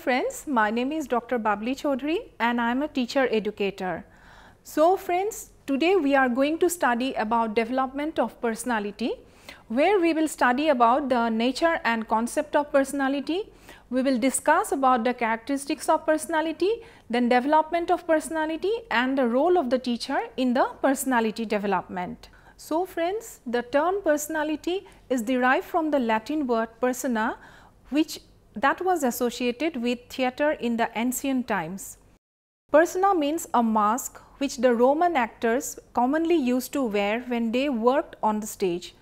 friends, my name is Dr. Babli Chaudhary and I am a teacher educator. So friends, today we are going to study about development of personality, where we will study about the nature and concept of personality. We will discuss about the characteristics of personality, then development of personality and the role of the teacher in the personality development. So friends, the term personality is derived from the Latin word persona, which that was associated with theatre in the ancient times. Persona means a mask which the Roman actors commonly used to wear when they worked on the stage.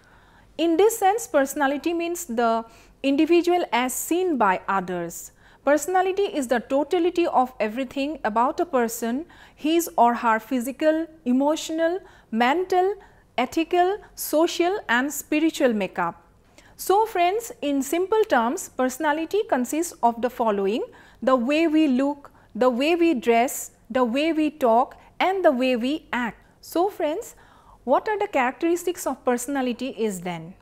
In this sense, personality means the individual as seen by others. Personality is the totality of everything about a person, his or her physical, emotional, mental, ethical, social and spiritual makeup. So friends, in simple terms, personality consists of the following: the way we look, the way we dress, the way we talk and the way we act. So friends, what are the characteristics of personality is then?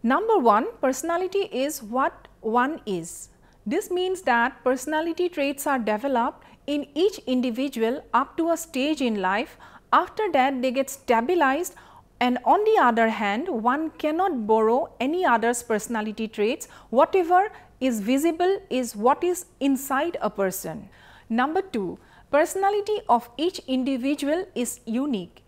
Number one, personality is what one is. This means that personality traits are developed in each individual up to a stage in life. After that, they get stabilized. And on the other hand, one cannot borrow any other's personality traits. Whatever is visible is what is inside a person. Number two, personality of each individual is unique.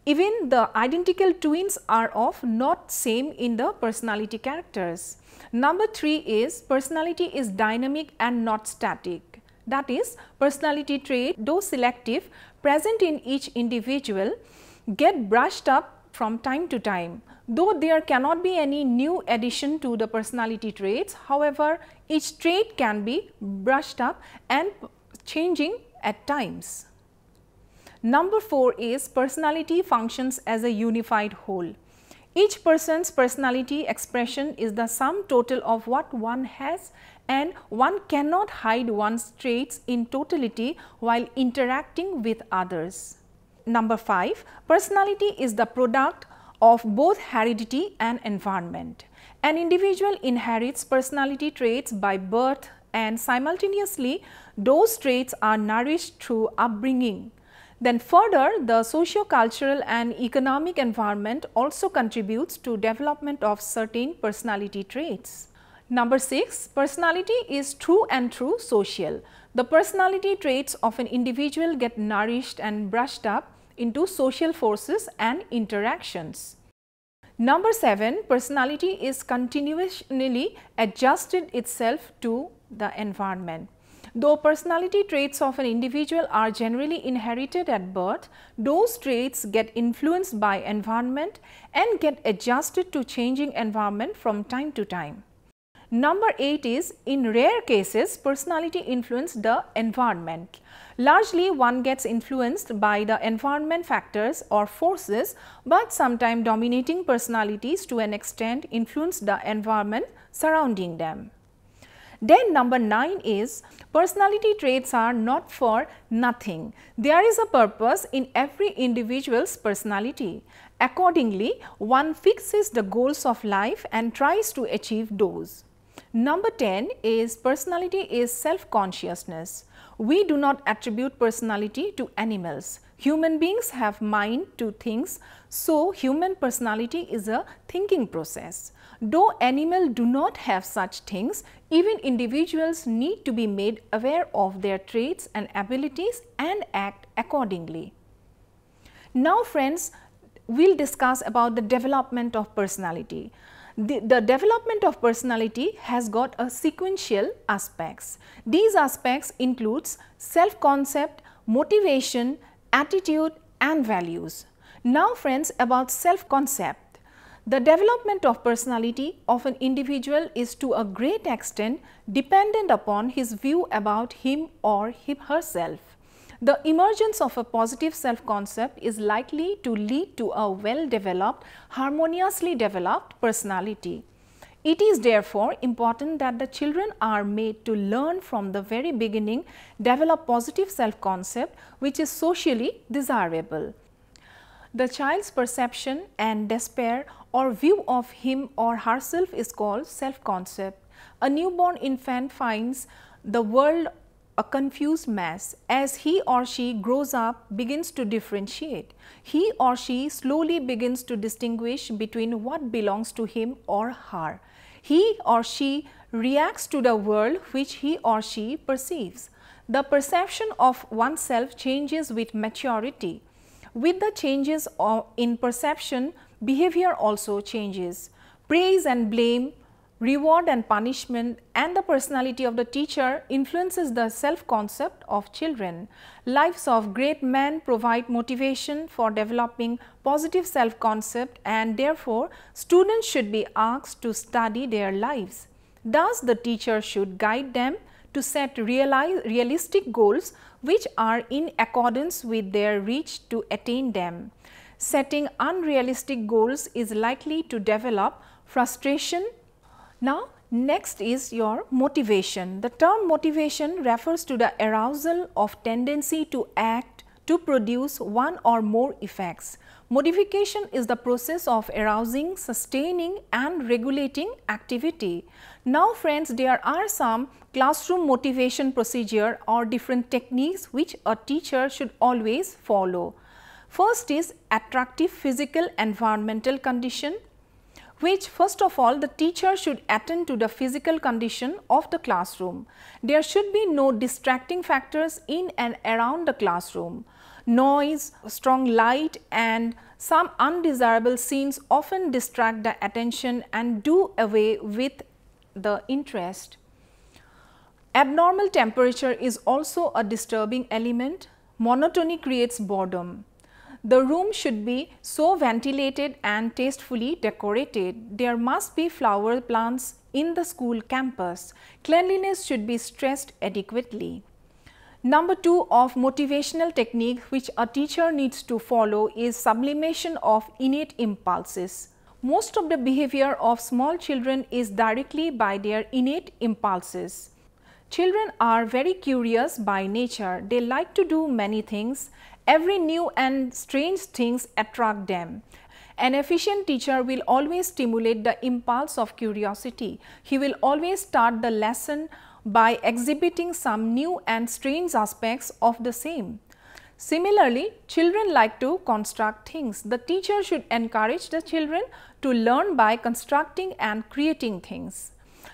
Even the identical twins are of not same in the personality characters. Number three is personality is dynamic and not static. That is, personality trait, though selective, present in each individual, get brushed up from time to time. Though there cannot be any new addition to the personality traits, however, each trait can be brushed up and changing at times. Number four is personality functions as a unified whole. Each person's personality expression is the sum total of what one has, and one cannot hide one's traits in totality while interacting with others. Number five, personality is the product of both heredity and environment. An individual inherits personality traits by birth and simultaneously those traits are nourished through upbringing. Then further, the socio-cultural and economic environment also contributes to development of certain personality traits. Number six, personality is true and true social. The personality traits of an individual get nourished and brushed up into social forces and interactions. Number seven, personality is continually adjusted itself to the environment. Though personality traits of an individual are generally inherited at birth, those traits get influenced by environment and get adjusted to changing environment from time to time. Number 8 is, in rare cases, personality influences the environment. Largely, one gets influenced by the environment factors or forces, but sometimes dominating personalities to an extent influence the environment surrounding them. Then number 9 is, personality traits are not for nothing. There is a purpose in every individual's personality. Accordingly, one fixes the goals of life and tries to achieve those. Number 10 is, personality is self-consciousness. We do not attribute personality to animals. Human beings have mind to things, so human personality is a thinking process. Though animals do not have such things, even individuals need to be made aware of their traits and abilities and act accordingly. Now friends, we will discuss about the development of personality. The development of personality has got a sequential aspects. These aspects includes self-concept, motivation, attitude and values. Now friends, about self-concept. The development of personality of an individual is to a great extent dependent upon his view about him or herself. The emergence of a positive self-concept is likely to lead to a well-developed, harmoniously developed personality. It is therefore important that the children are made to learn from the very beginning, develop positive self-concept which is socially desirable. The child's perception and despair or view of him or herself is called self-concept. A newborn infant finds the world a confused mess. As he or she grows up, begins to differentiate. He or she slowly begins to distinguish between what belongs to him or her. He or she reacts to the world which he or she perceives. The perception of oneself changes with maturity. With the changes in perception, behavior also changes. Praise and blame, reward and punishment, and the personality of the teacher influences the self-concept of children. Lives of great men provide motivation for developing positive self-concept, and therefore, students should be asked to study their lives. Thus, the teacher should guide them to set realistic goals which are in accordance with their reach to attain them. Setting unrealistic goals is likely to develop frustration. Now, next is your motivation. The term motivation refers to the arousal of tendency to act to produce one or more effects. Modification is the process of arousing, sustaining and regulating activity. Now friends, there are some classroom motivation procedure or different techniques which a teacher should always follow. First is attractive physical environmental condition, which first of all the teacher should attend to the physical condition of the classroom. There should be no distracting factors in and around the classroom. Noise, strong light and some undesirable scenes often distract the attention and do away with the interest. Abnormal temperature is also a disturbing element. Monotony creates boredom. The room should be so ventilated and tastefully decorated. There must be flower plants in the school campus. Cleanliness should be stressed adequately. Number 2 of motivational technique which a teacher needs to follow is sublimation of innate impulses. Most of the behavior of small children is directly by their innate impulses. Children are very curious by nature. They like to do many things. Every new and strange things attract them. An efficient teacher will always stimulate the impulse of curiosity. He will always start the lesson by exhibiting some new and strange aspects of the same. Similarly, children like to construct things. The teacher should encourage the children to learn by constructing and creating things.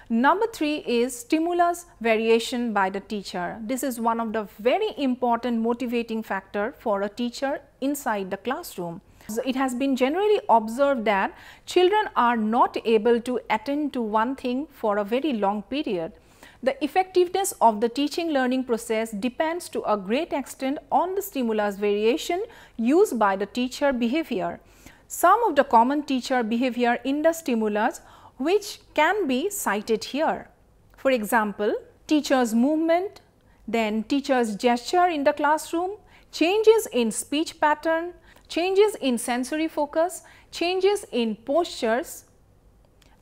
Number 3 is stimulus variation by the teacher. This is one of the very important motivating factor for a teacher inside the classroom. It has been generally observed that children are not able to attend to one thing for a very long period. The effectiveness of the teaching learning process depends to a great extent on the stimulus variation used by the teacher behavior. Some of the common teacher behavior in the stimulus which can be cited here. For example, teacher's movement, then teacher's gesture in the classroom, changes in speech pattern, changes in sensory focus, changes in postures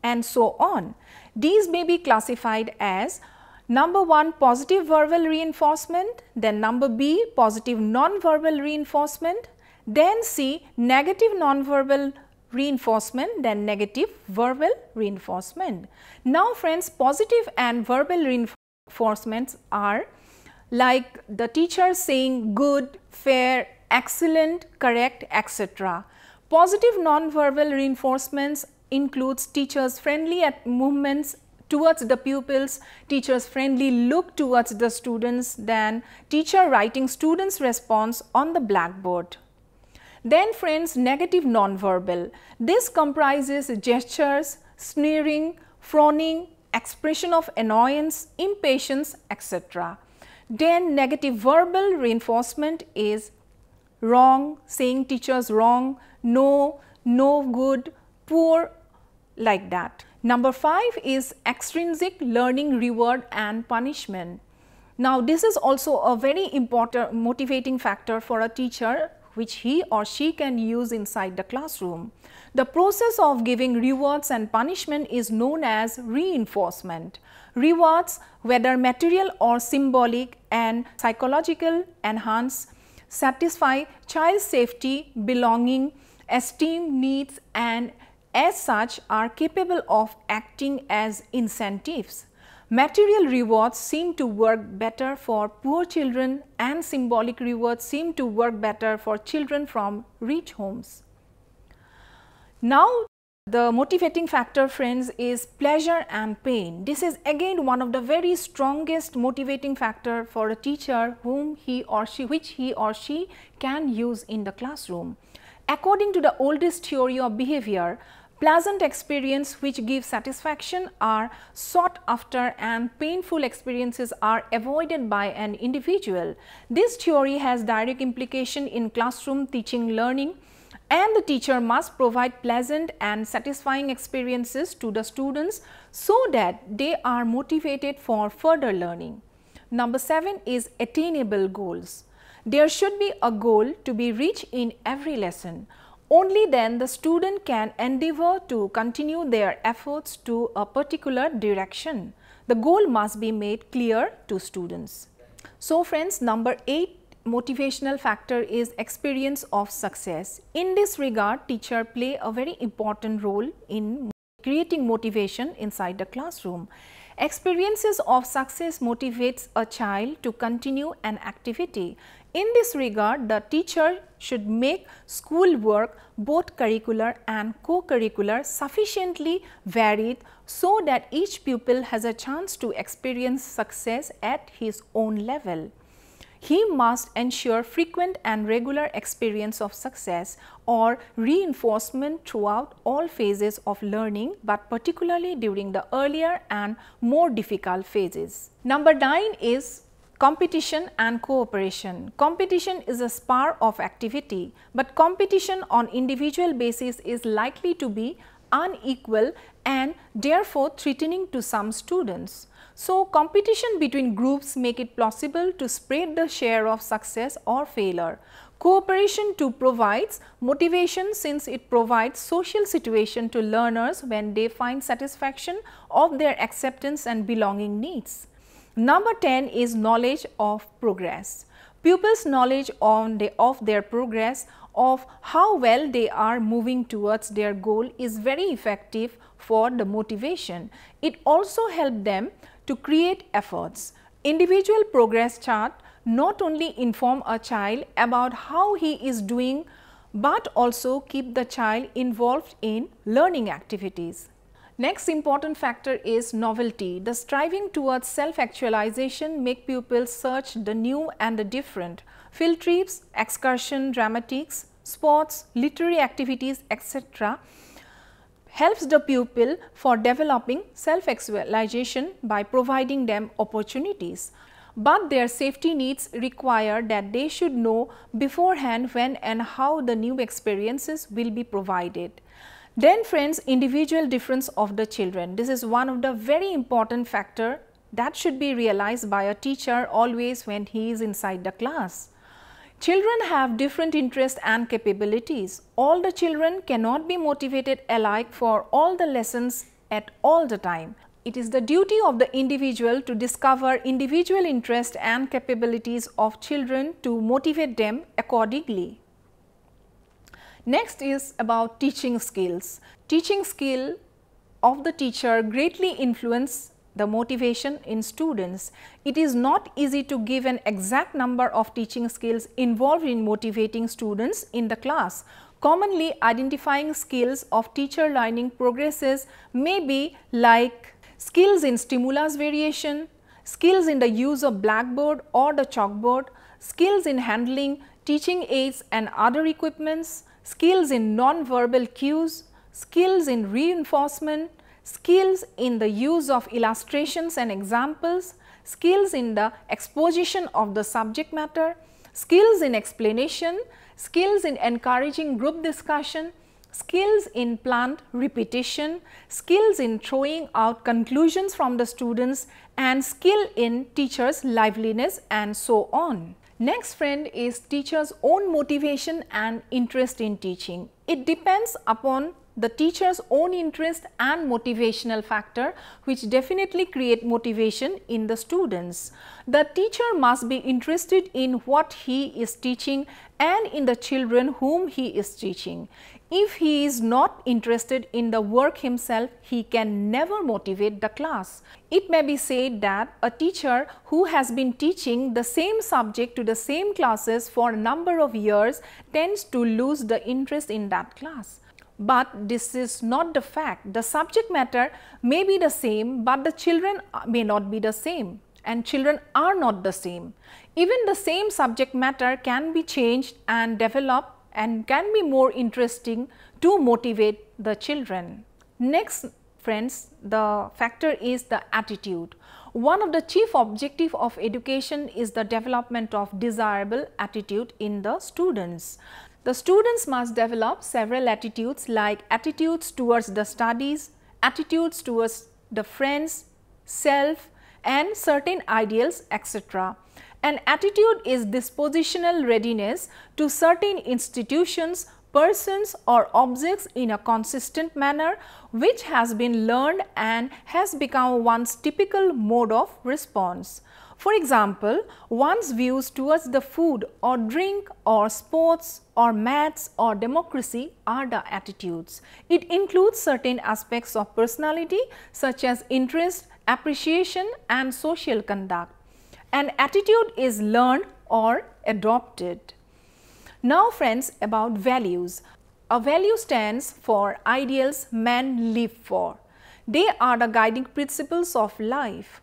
and so on. These may be classified as number 1 positive verbal reinforcement, then number B positive non-verbal reinforcement, then C negative non-verbal reinforcement, then negative verbal reinforcement. Now friends, positive and verbal reinforcements are like the teacher saying good, fair, excellent, correct, etc. Positive non-verbal reinforcements includes teachers' friendly movements towards the pupils, teachers' friendly look towards the students, then teacher writing students' response on the blackboard. Then friends, negative non-verbal. This comprises gestures, sneering, frowning, expression of annoyance, impatience, etc. Then negative verbal reinforcement is wrong, saying teachers wrong, no, no good, poor, like that. Number 5 is extrinsic learning reward and punishment. Now this is also a very important motivating factor for a teacher which he or she can use inside the classroom. The process of giving rewards and punishment is known as reinforcement. Rewards, whether material or symbolic and psychological, enhance, satisfy child safety, belonging, esteem, needs and as such are capable of acting as incentives. Material rewards seem to work better for poor children and symbolic rewards seem to work better for children from rich homes. Now, the motivating factor, friends, is pleasure and pain. This is again one of the very strongest motivating factor for a teacher which he or she can use in the classroom. According to the oldest theory of behavior, pleasant experience which give satisfaction are sought after and painful experiences are avoided by an individual. This theory has direct implication in classroom teaching learning, and the teacher must provide pleasant and satisfying experiences to the students so that they are motivated for further learning. Number 7 is attainable goals. There should be a goal to be reached in every lesson. Only then the student can endeavor to continue their efforts to a particular direction. The goal must be made clear to students. So friends, number 8 motivational factor is experience of success. In this regard, teacher play a very important role in creating motivation inside the classroom. Experiences of success motivates a child to continue an activity. In this regard, the teacher should make school work, both curricular and co-curricular, sufficiently varied so that each pupil has a chance to experience success at his own level. He must ensure frequent and regular experience of success or reinforcement throughout all phases of learning, but particularly during the earlier and more difficult phases. Number 9 is competition and cooperation. Competition is a spur of activity, but competition on individual basis is likely to be unequal and therefore threatening to some students. So, competition between groups make it possible to spread the share of success or failure. Cooperation too provides motivation since it provides social situation to learners when they find satisfaction of their acceptance and belonging needs. Number 10 is knowledge of progress. Pupils' knowledge of their progress, of how well they are moving towards their goal is very effective for the motivation. It also helps them to create efforts. Individual progress chart not only inform a child about how he is doing, but also keep the child involved in learning activities. Next important factor is novelty. The striving towards self-actualization make pupils search the new and the different. Field trips, excursion, dramatics, sports, literary activities, etc. helps the pupil for developing self-actualization by providing them opportunities. But their safety needs require that they should know beforehand when and how the new experiences will be provided. Then friends, individual difference of the children. This is one of the very important factor that should be realized by a teacher always when he is inside the class. Children have different interests and capabilities. All the children cannot be motivated alike for all the lessons at all the time. It is the duty of the individual to discover individual interests and capabilities of children to motivate them accordingly. Next is about teaching skills. Teaching skill of the teacher greatly influence the motivation in students. It is not easy to give an exact number of teaching skills involved in motivating students in the class. Commonly identifying skills of teacher learning progresses may be like skills in stimulus variation, skills in the use of blackboard or the chalkboard, skills in handling teaching aids and other equipments, skills in non-verbal cues, skills in reinforcement, skills in the use of illustrations and examples, skills in the exposition of the subject matter, skills in explanation, skills in encouraging group discussion, skills in planned repetition, skills in throwing out conclusions from the students, and skill in teachers' liveliness, and so on. Next friend is teachers' own motivation and interest in teaching. It depends upon the teacher's own interest and motivational factor, which definitely create motivation in the students. The teacher must be interested in what he is teaching and in the children whom he is teaching. If he is not interested in the work himself, he can never motivate the class. It may be said that a teacher who has been teaching the same subject to the same classes for a number of years tends to lose the interest in that class. But this is not the fact. The subject matter may be the same, but the children may not be the same, and children are not the same. Even the same subject matter can be changed and developed and can be more interesting to motivate the children. Next, friends, the factor is the attitude. One of the chief objectives of education is the development of desirable attitude in the students. The students must develop several attitudes like attitudes towards the studies, attitudes towards the friends, self and certain ideals, etc. An attitude is dispositional readiness to certain institutions, persons or objects in a consistent manner which has been learned and has become one's typical mode of response. For example, one's views towards the food or drink or sports or maths or democracy are the attitudes. It includes certain aspects of personality such as interest, appreciation and social conduct. An attitude is learned or adopted. Now friends, about values. A value stands for ideals men live for. They are the guiding principles of life.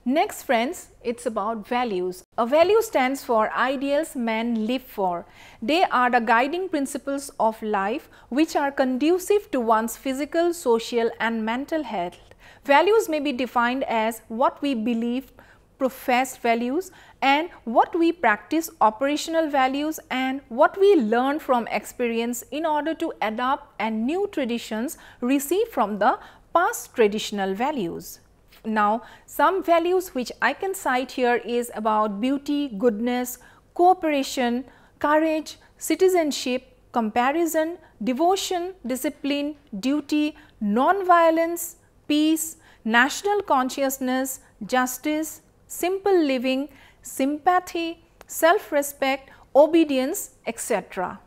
Next friends, it's about values. A value stands for ideals men live for. They are the guiding principles of life which are conducive to one's physical, social and mental health. Values may be defined as what we believe, professed values, and what we practice, operational values, and what we learn from experience in order to adopt and new traditions received from the past traditional values. Now, some values which I can cite here is about beauty, goodness, cooperation, courage, citizenship, comparison, devotion, discipline, duty, non-violence, peace, national consciousness, justice, simple living, sympathy, self-respect, obedience, etc.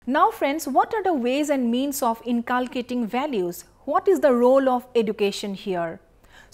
Now friends, what are the ways and means of inculcating values? What is the role of education here?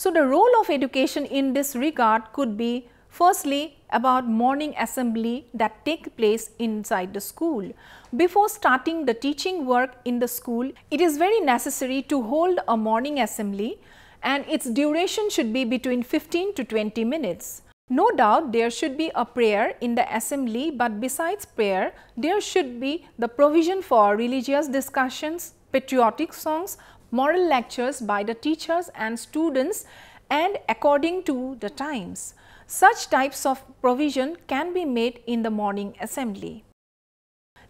So, the role of education in this regard could be firstly about morning assembly that take place inside the school. Before starting the teaching work in the school, it is very necessary to hold a morning assembly and its duration should be between 15 to 20 minutes. No doubt there should be a prayer in the assembly, but besides prayer, there should be the provision for religious discussions, patriotic songs, moral lectures by the teachers and students and according to the times. Such types of provision can be made in the morning assembly.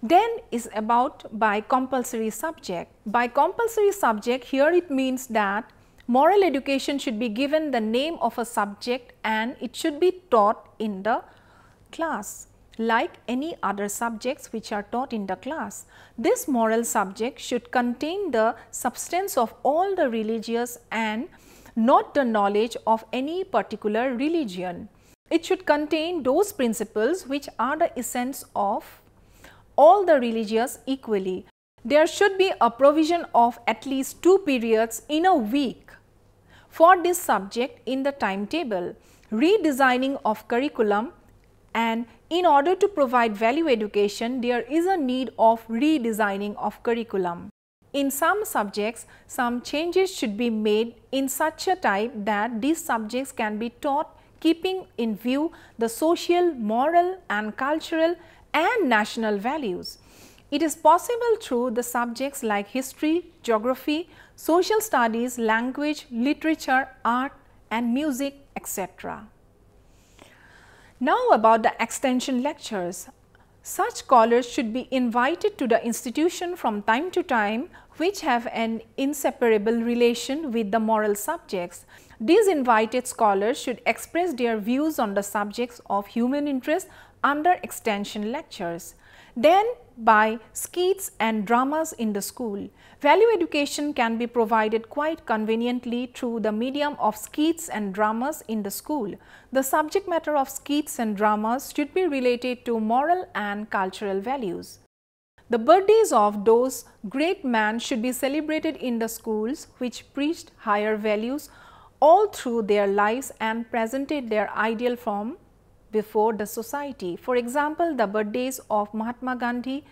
Then is about by compulsory subject. By compulsory subject, here it means that moral education should be given the name of a subject and it should be taught in the class like any other subjects which are taught in the class. This moral subject should contain the substance of all the religious and not the knowledge of any particular religion. It should contain those principles which are the essence of all the religious equally. There should be a provision of at least 2 periods in a week for this subject in the timetable. Redesigning of curriculum, and in order to provide value education, there is a need of redesigning of curriculum. In some subjects, some changes should be made in such a type that these subjects can be taught keeping in view the social, moral and cultural and national values. It is possible through the subjects like history, geography, social studies, language, literature, art and music, etc. Now about the extension lectures. Such scholars should be invited to the institution from time to time which have an inseparable relation with the moral subjects. These invited scholars should express their views on the subjects of human interest, under extension lectures. Then by skits and dramas in the school. Value education can be provided quite conveniently through the medium of skits and dramas in the school. The subject matter of skits and dramas should be related to moral and cultural values. The birthdays of those great men should be celebrated in the schools which preached higher values all through their lives and presented their ideal form before the society. For example, the birthdays of Mahatma Gandhi,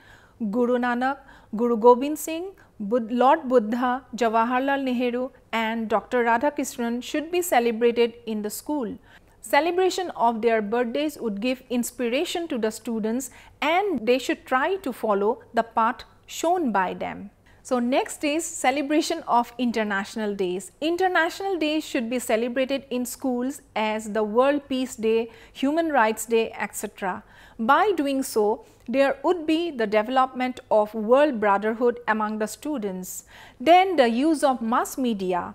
Guru Nanak, Guru Gobind Singh, Lord Buddha, Jawaharlal Nehru and Dr. Radhakrishnan should be celebrated in the school. Celebration of their birthdays would give inspiration to the students and they should try to follow the path shown by them. So, next is celebration of international days. International days should be celebrated in schools as the World Peace Day, Human Rights Day, etc. By doing so, there would be the development of world brotherhood among the students. Then the use of mass media.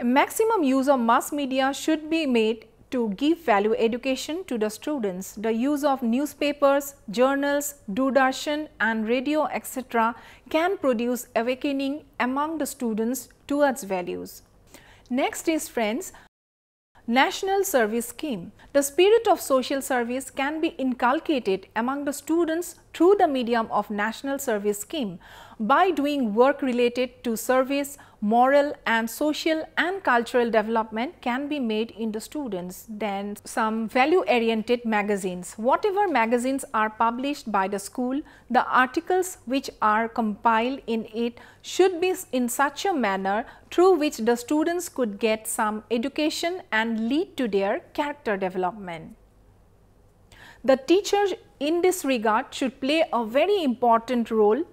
Maximum use of mass media should be made to give value education to the students. The use of newspapers, journals, Doordarshan and radio etc. can produce awakening among the students towards values. Next is friends, National Service Scheme. The spirit of social service can be inculcated among the students through the medium of National Service Scheme by doing work related to service, moral and social and cultural development can be made in the students. Then some value oriented magazines. Whatever magazines are published by the school, the articles which are compiled in it should be in such a manner through which the students could get some education and lead to their character development. The teacher in this regard should play a very important role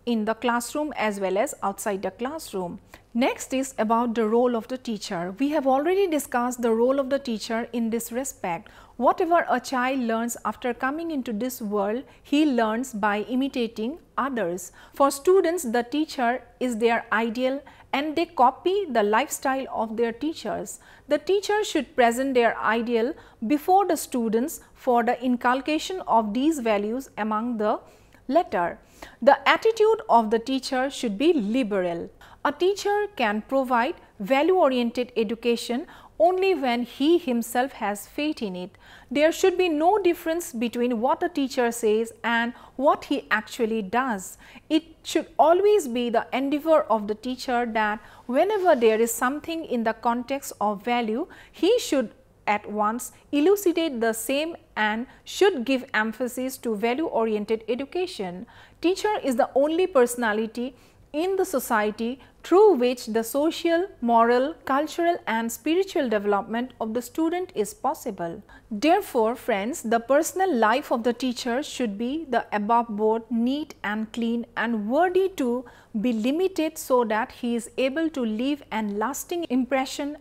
in the classroom as well as outside the classroom. Next is about the role of the teacher. We have already discussed the role of the teacher in this respect. Whatever a child learns after coming into this world, he learns by imitating others. For students, the teacher is their ideal and they copy the lifestyle of their teachers. The teacher should present their ideal before the students for the inculcation of these values among the latter. The attitude of the teacher should be liberal. A teacher can provide value-oriented education only when he himself has faith in it. There should be no difference between what a teacher says and what he actually does. It should always be the endeavor of the teacher that whenever there is something in the context of value, he should at once elucidate the same and should give emphasis to value-oriented education. Teacher is the only personality in the society through which the social, moral, cultural and spiritual development of the student is possible. Therefore, friends, the personal life of the teacher should be the above board neat and clean and worthy to be limited so that he is able to leave an lasting impression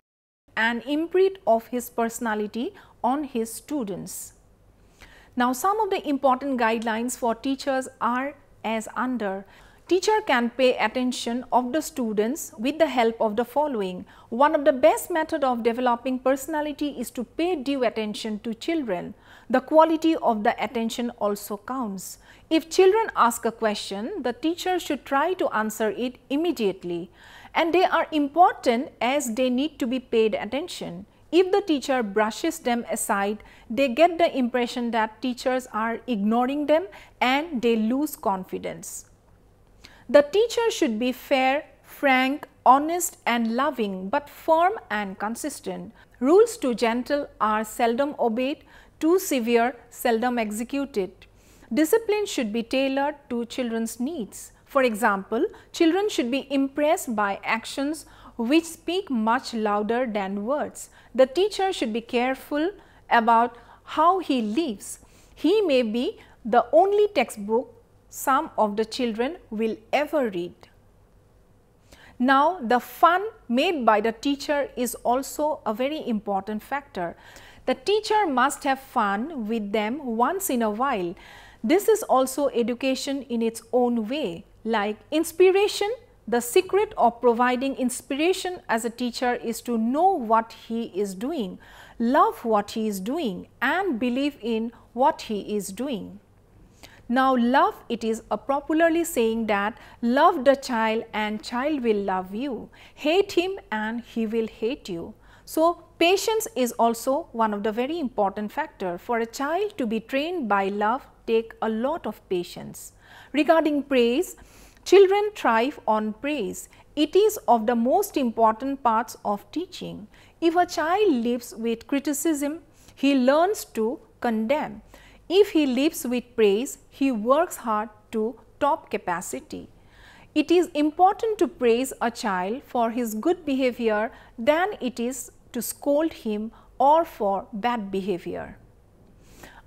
and imprint of his personality on his students. Now, some of the important guidelines for teachers are as under. Teacher can pay attention of the students with the help of the following. One of the best method of developing personality is to pay due attention to children. The quality of the attention also counts. If children ask a question, the teacher should try to answer it immediately. And they are important as they need to be paid attention. If the teacher brushes them aside, they get the impression that teachers are ignoring them and they lose confidence. The teacher should be fair, frank, honest and loving, but firm and consistent. Rules too gentle are seldom obeyed, too severe seldom executed. Discipline should be tailored to children's needs. For example, children should be impressed by actions which speak much louder than words. The teacher should be careful about how he lives. He may be the only textbook some of the children will ever read. Now, the fun made by the teacher is also a very important factor. The teacher must have fun with them once in a while. This is also education in its own way. Like inspiration, the secret of providing inspiration as a teacher is to know what he is doing. love what he is doing and believe in what he is doing. Now love, it is a popularly saying that love the child and child will love you, hate him and he will hate you. So patience is also one of the very important factor. For a child to be trained by love take a lot of patience. Regarding praise, children thrive on praise. It is of the most important parts of teaching. If a child lives with criticism, he learns to condemn. If he lives with praise, he works hard to top capacity. It is important to praise a child for his good behavior than it is to scold him or for bad behavior.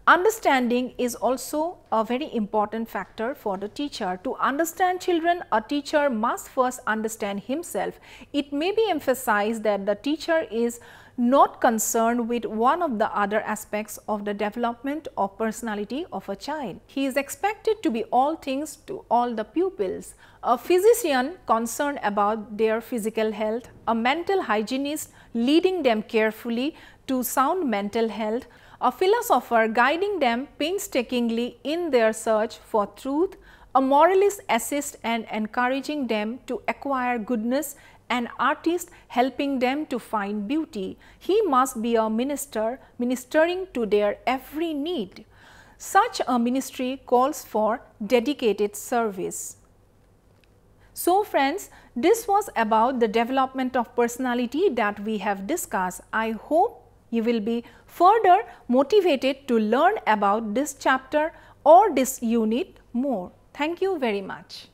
Understanding is also a very important factor for the teacher. To understand children, a teacher must first understand himself. It may be emphasized that the teacher is not concerned with one of the other aspects of the development of personality of a child. He is expected to be all things to all the pupils. A physician concerned about their physical health, a mental hygienist leading them carefully to sound mental health, a philosopher guiding them painstakingly in their search for truth, a moralist assist and encouraging them to acquire goodness, an artist helping them to find beauty. He must be a minister, ministering to their every need. Such a ministry calls for dedicated service. So friends, this was about the development of personality that we have discussed. I hope you will be further motivated to learn about this chapter or this unit more. Thank you very much.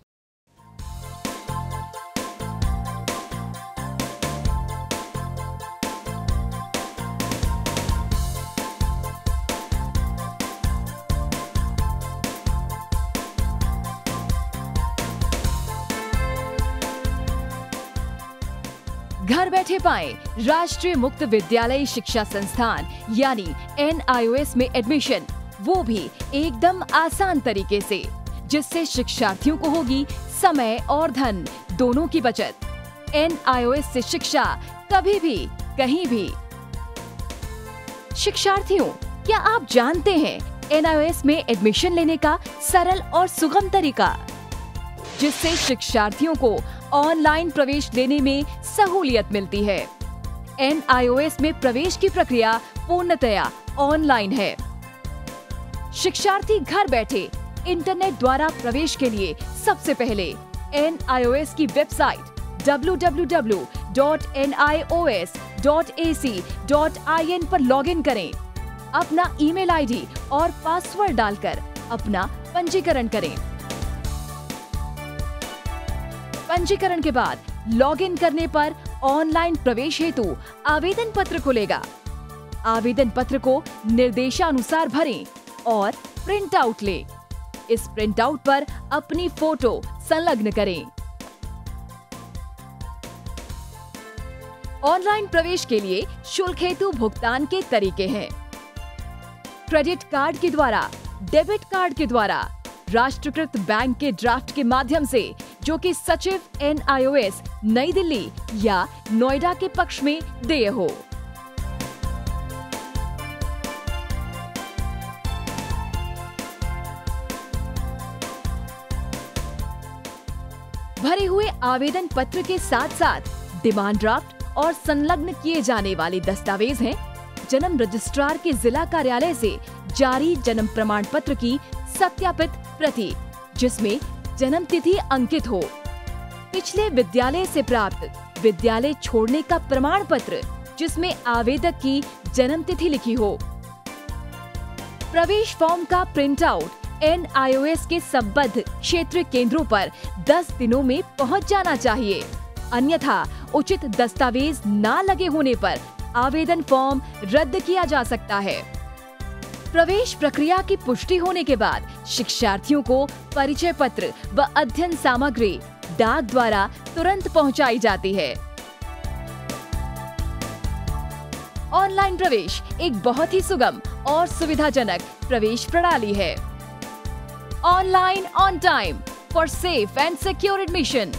घर बैठे पाएं राष्ट्रीय मुक्त विद्यालय शिक्षा संस्थान यानी NIOS में एडमिशन, वो भी एकदम आसान तरीके से, जिससे शिक्षार्थियों को होगी समय और धन दोनों की बचत। NIOS से शिक्षा कभी भी कहीं भी। शिक्षार्थियों, क्या आप जानते हैं NIOS में एडमिशन लेने का सरल और सुगम तरीका, जिससे शिक्षार्थियों को ऑनलाइन प्रवेश लेने में सहूलियत मिलती है। NIOS में प्रवेश की प्रक्रिया पूर्णतया ऑनलाइन है। शिक्षार्थी घर बैठे इंटरनेट द्वारा प्रवेश के लिए सबसे पहले NIOS की वेबसाइट www.nios.ac.in पर लॉगिन करें। अपना ईमेल आईडी और पासवर्ड डालकर अपना पंजीकरण करें। पंजीकरण के बाद लॉगिन करने पर ऑनलाइन प्रवेश हेतु आवेदन पत्र खुलेगा। आवेदन पत्र को निर्देशानुसार भरें और प्रिंट आउट लें। इस प्रिंट आउट पर अपनी फोटो संलग्न करें। ऑनलाइन प्रवेश के लिए शुल्क हेतु भुगतान के तरीके हैं: क्रेडिट कार्ड के द्वारा, डेबिट कार्ड के द्वारा, राष्ट्रीयकृत बैंक के ड्राफ्ट के माध्यम से, जो कि सचिव NIOS नई दिल्ली या नोएडा के पक्ष में देय हो। भरे हुए आवेदन पत्र के साथ साथ डिमांड ड्राफ्ट और संलग्न किए जाने वाले दस्तावेज हैं: जन्म रजिस्ट्रार के जिला कार्यालय से जारी जन्म प्रमाण पत्र की सत्यापित प्रति, जिसमें जन्म तिथि अंकित हो, पिछले विद्यालय से प्राप्त विद्यालय छोड़ने का प्रमाण पत्र, जिसमें आवेदक की जन्म तिथि लिखी हो। प्रवेश फॉर्म का प्रिंट आउट NIOS के संबद्ध क्षेत्रीय केंद्रों पर 10 दिनों में पहुंच जाना चाहिए, अन्यथा उचित दस्तावेज न लगे होने पर आवेदन फॉर्म रद्द किया जा सकता है। प्रवेश प्रक्रिया की पुष्टि होने के बाद शिक्षार्थियों को परिचय पत्र व अध्ययन सामग्री डाक द्वारा तुरंत पहुंचाई जाती है। ऑनलाइन प्रवेश एक बहुत ही सुगम और सुविधाजनक प्रवेश प्रणाली है। Online on time for safe and secure admission.